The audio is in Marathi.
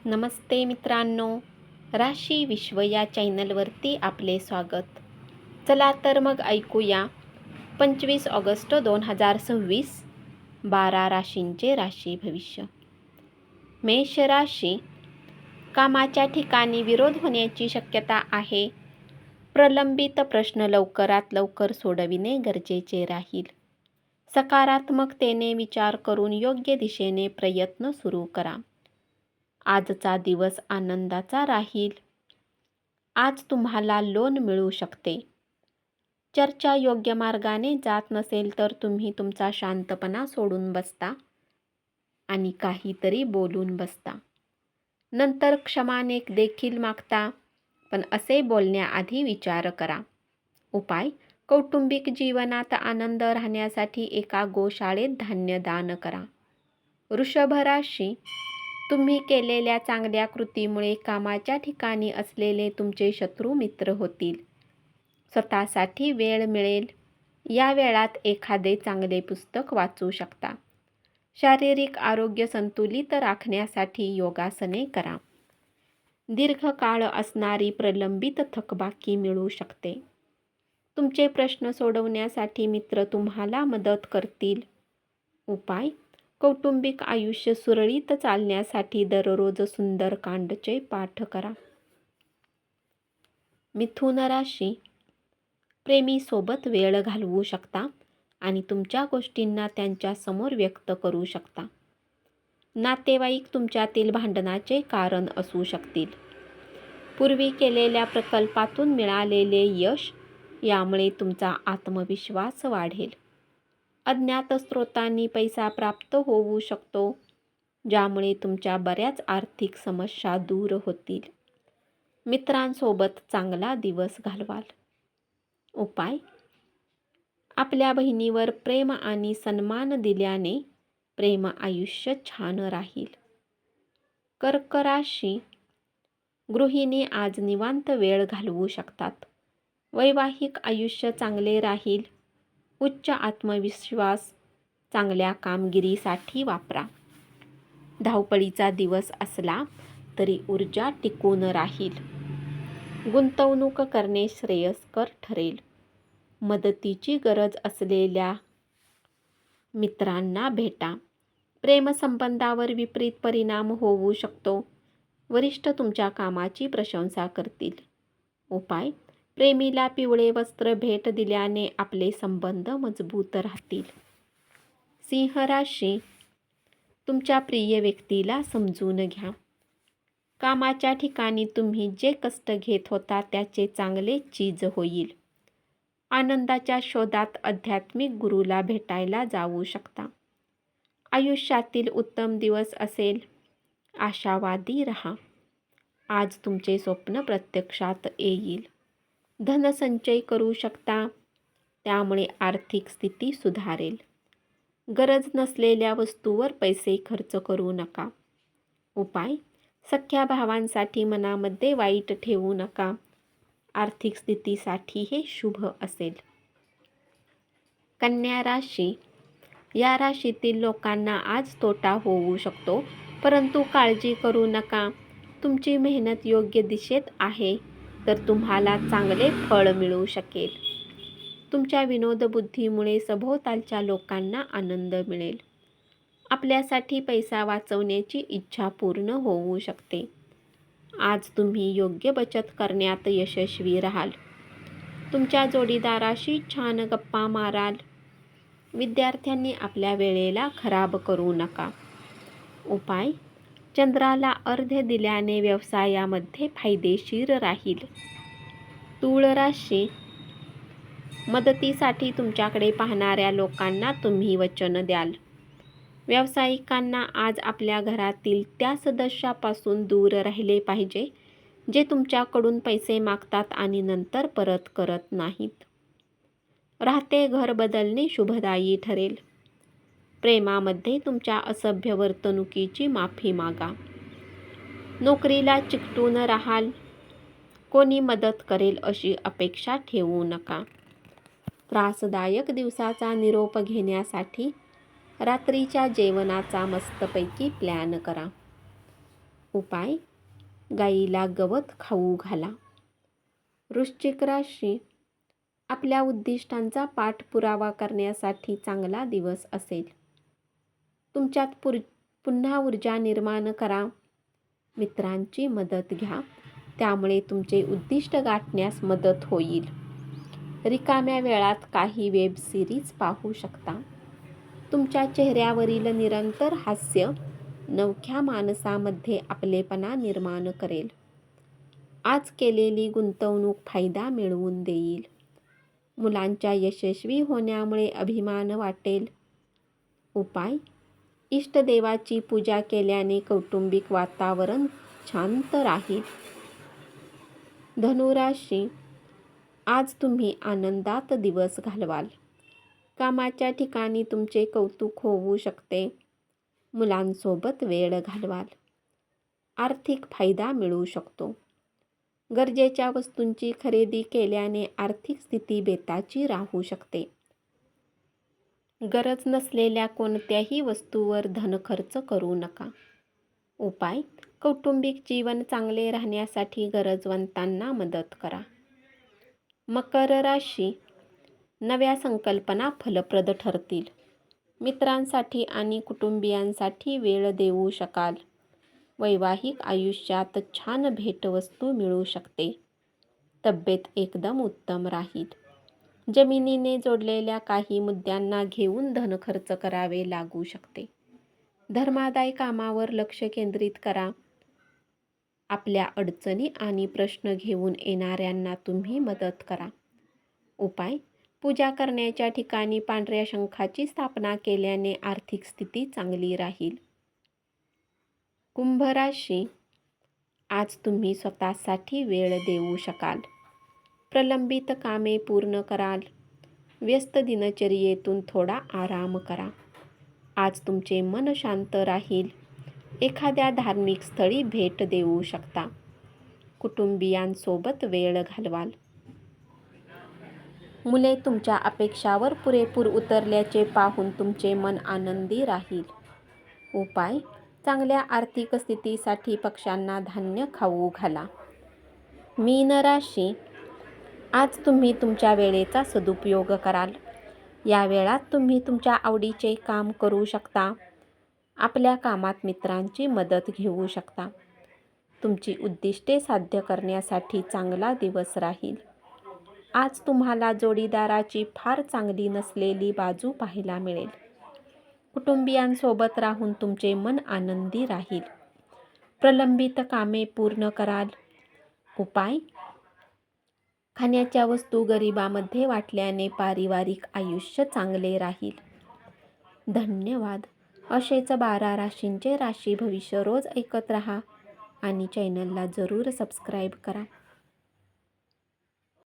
नमस्ते मित्रांनो, राशी विश्व या चॅनलवरती आपले स्वागत. चला तर मग ऐकूया 25 ऑगस्ट 2026 12 राशींचे राशी भविष्य. मेष राशी, कामाच्या ठिकाणी विरोध होण्याची शक्यता आहे. प्रलंबित प्रश्न लवकरात लवकर सोडविणे गरजेचे राहील. सकारात्मकतेने विचार करून योग्य दिशेने प्रयत्न सुरू करा. आजचा दिवस आनंदाचा राहील. आज तुम्हाला लोन मिळू शकते. चर्चा योग्य मार्गाने जात नसेल तर तुम्ही तुमचा शांतपणा सोडून बसता आणि काहीतरी बोलून बसता. नंतर क्षमाने देखील मागता, पण असे बोलण्याआधी विचार करा. उपाय: कौटुंबिक जीवनात आनंद राहण्यासाठी एका गोशाळेत धान्य दान करा. वृषभ राशी, तुम्ही केलेल्या चांगल्या कृतीमुळे कामाच्या ठिकाणी असलेले तुमचे शत्रू मित्र होतील. स्वतःसाठी वेळ मिळेल. या वेळात एखादे चांगले पुस्तक वाचू शकता. शारीरिक आरोग्य संतुलित राखण्यासाठी योगासने करा. दीर्घकाळ असणारी प्रलंबित थकबाकी मिळू शकते. तुमचे प्रश्न सोडवण्यासाठी मित्र तुम्हाला मदत करतील. उपाय: कौटुंबिक आयुष्य सुरळीत चालण्यासाठी दररोज सुंदरकांडचे पाठ करा. मिथुन राशी, प्रेमीसोबत वेळ घालवू शकता आणि तुमच्या गोष्टींना त्यांच्या समोर व्यक्त करू शकता. नातेवाईक तुमच्यातील भांडणाचे कारण असू शकतील. पूर्वी केलेल्या प्रकल्पातून मिळालेले यश यामुळे तुमचा आत्मविश्वास वाढेल. अज्ञात स्रोतांनी पैसा प्राप्त होऊ शकतो, ज्यामुळे तुमच्या बऱ्याच आर्थिक समस्या दूर होतील. मित्रांसोबत चांगला दिवस घालवाल. उपाय: आपल्या बहिणीवर प्रेम आणि सन्मान दिल्याने प्रेम आयुष्य छान राहील. कर्क राशी, गृहिणी आज निवांत वेळ घालवू शकतात. वैवाहिक आयुष्य चांगले राहील. उच्च आत्मविश्वास चांगल्या कामगिरीसाठी वापरा. धावपळीचा दिवस असला तरी ऊर्जा टिकून राहील. गुंतवणूक करणे श्रेयस्कर ठरेल. मदतीची गरज असलेल्या मित्रांना भेटा. प्रेमसंबंधावर विपरीत परिणाम होऊ शकतो. वरिष्ठ तुमच्या कामाची प्रशंसा करतील. उपाय: प्रेमीला पिवळे वस्त्र भेट दिल्याने आपले संबंध मजबूत राहतील. सिंह राशी, तुमच्या प्रिय व्यक्तीला समजून घ्या. कामाच्या ठिकाणी तुम्ही जे कष्ट घेत होता त्याचे चांगले चीज होईल. आनंदाच्या शोधात आध्यात्मिक गुरूला भेटायला जाऊ शकता. आयुष्यातील उत्तम दिवस असेल. आशावादी रहा. आज तुमचे स्वप्न प्रत्यक्षात येईल. धनसंचय करू शकता, त्यामुळे आर्थिक स्थिती सुधारेल. गरज नसलेल्या वस्तूवर पैसे खर्च करू नका. उपाय: सख्या भावांसाठी मनामध्ये वाईट ठेवू नका. आर्थिक स्थितीसाठी हे शुभ असेल. कन्या राशी, या राशीतील लोकांना आज तोटा होऊ शकतो, परंतु काळजी करू नका. तुमची मेहनत योग्य दिशेत आहे तर तुम्हाला चांगले फळ मिळू शकेल. तुमच्या विनोदबुद्धीमुळे सभोवतालच्या लोकांना आनंद मिळेल. आपल्यासाठी पैसा वाचवण्याची इच्छा पूर्ण होऊ शकते. आज तुम्ही योग्य बचत करण्यात यशस्वी राहाल. तुमच्या जोडीदाराशी छान गप्पा माराल. विद्यार्थ्यांनी आपल्या वेळेला खराब करू नका. उपाय: चंद्राला अर्घ्य दिल्याने व्यवसायामध्ये फायदेशीर राहील. तूळ राशी, मदतीसाठी तुमच्याकडे पाहणाऱ्या लोकांना तुम्ही वचन द्याल. व्यावसायिकांना आज आपल्या घरातील त्या सदस्यापासून दूर राहिले पाहिजे जे तुमच्याकडून पैसे मागतात आणि नंतर परत करत नाहीत. राहते घर बदलणे शुभदायी ठरेल. प्रेमामध्ये तुमच्या असभ्य वर्तणुकीची माफी मागा. नोकरीला चिकटून राहाल. कोणी मदत करेल अशी अपेक्षा ठेवू नका. त्रासदायक दिवसाचा निरोप घेण्यासाठी रात्रीच्या जेवणाचा मस्तपैकी प्लॅन करा. उपाय गाईला गवत खाऊ घाला. वृश्चिक राशी, आपल्या उद्दिष्टांचा पाठपुरावा करण्यासाठी चांगला दिवस असेल. तुमच्यात पुन्हा ऊर्जा निर्माण करा. मित्रांची मदत घ्या, त्यामुळे तुमचे उद्दिष्ट गाठण्यास मदत होईल. रिकाम्या वेळात काही वेब सिरीज पाहू शकता. तुमच्या चेहऱ्यावरील निरंतर हास्य नवख्या माणसामध्ये आपलेपणा निर्माण करेल. आज केलेली गुंतवणूक फायदा मिळवून देईल. मुलांच्या यशस्वी होण्यामुळे अभिमान वाटेल. उपाय इष्टदेवाची पूजा केल्याने कौटुंबिक वातावरण शांत राहील. धनुराशी, आज तुम्ही आनंदात दिवस घालवाल. कामाच्या ठिकाणी तुमचे कौतुक होऊ शकते. मुलांसोबत वेळ घालवाल. आर्थिक फायदा मिळू शकतो. गरजेच्या वस्तूंची खरेदी केल्याने आर्थिक स्थिती बेताची राहू शकते. गरज नसलेल्या कोणत्याही वस्तूवर धनखर्च करू नका. उपाय कौटुंबिक जीवन चांगले राहण्यासाठी गरजवंतांना मदत करा. मकर राशी, नव्या संकल्पना फलप्रद ठरतील. मित्रांसाठी आणि कुटुंबियांसाठी वेळ देऊ शकाल. वैवाहिक आयुष्यात छान भेटवस्तू मिळू शकते. तब्येत एकदम उत्तम राहील. जमिनीने जोडलेल्या काही मुद्द्यांना घेऊन धनखर्च करावे लागू शकते. धर्मादाय कामावर लक्ष केंद्रित करा. आपल्या अडचणी आणि प्रश्न घेऊन येणाऱ्यांना तुम्ही मदत करा. उपाय पूजा करण्याच्या ठिकाणी पांढऱ्या शंखाची स्थापना केल्याने आर्थिक स्थिती चांगली राहील. कुंभ राशी, आज तुम्ही स्वतःसाठी वेळ देऊ शकाल. प्रलंबित कामे पूर्ण कराल. व्यस्त दिनचर्येतून थोडा आराम करा. आज तुमचे मन शांत राहील. एखाद्या धार्मिक स्थळी भेट देऊ शकता. कुटुंबियांसोबत वेळ घालवाल. मुले तुमच्या अपेक्षावर पुरेपूर उतरल्याचे पाहून तुमचे मन आनंदी राहील. उपाय चांगल्या आर्थिक स्थितीसाठी पक्ष्यांना धान्य खाऊ घाला. मीन राशी, आज तुम्ही तुमच्या वेळेचा सदुपयोग कराल. या वेळात तुम्ही तुमच्या आवडीचे काम करू शकता. आपल्या कामात मित्रांची मदत घेऊ शकता. तुमची उद्दिष्टे साध्य करण्यासाठी चांगला दिवस राहील. आज तुम्हाला जोडीदाराची फार चांगली नसलेली बाजू पाहायला मिळेल. कुटुंबियांसोबत राहून तुमचे मन आनंदी राहील. प्रलंबित कामे पूर्ण कराल. उपाय खाण्याच्या वस्तू गरिबांमध्ये वाटल्याने पारिवारिक आयुष्य चांगले राहील. धन्यवाद. असेच 12 राशींचे राशी भविष्य रोज ऐकत रहा आणि चॅनलला जरूर सबस्क्राईब करा.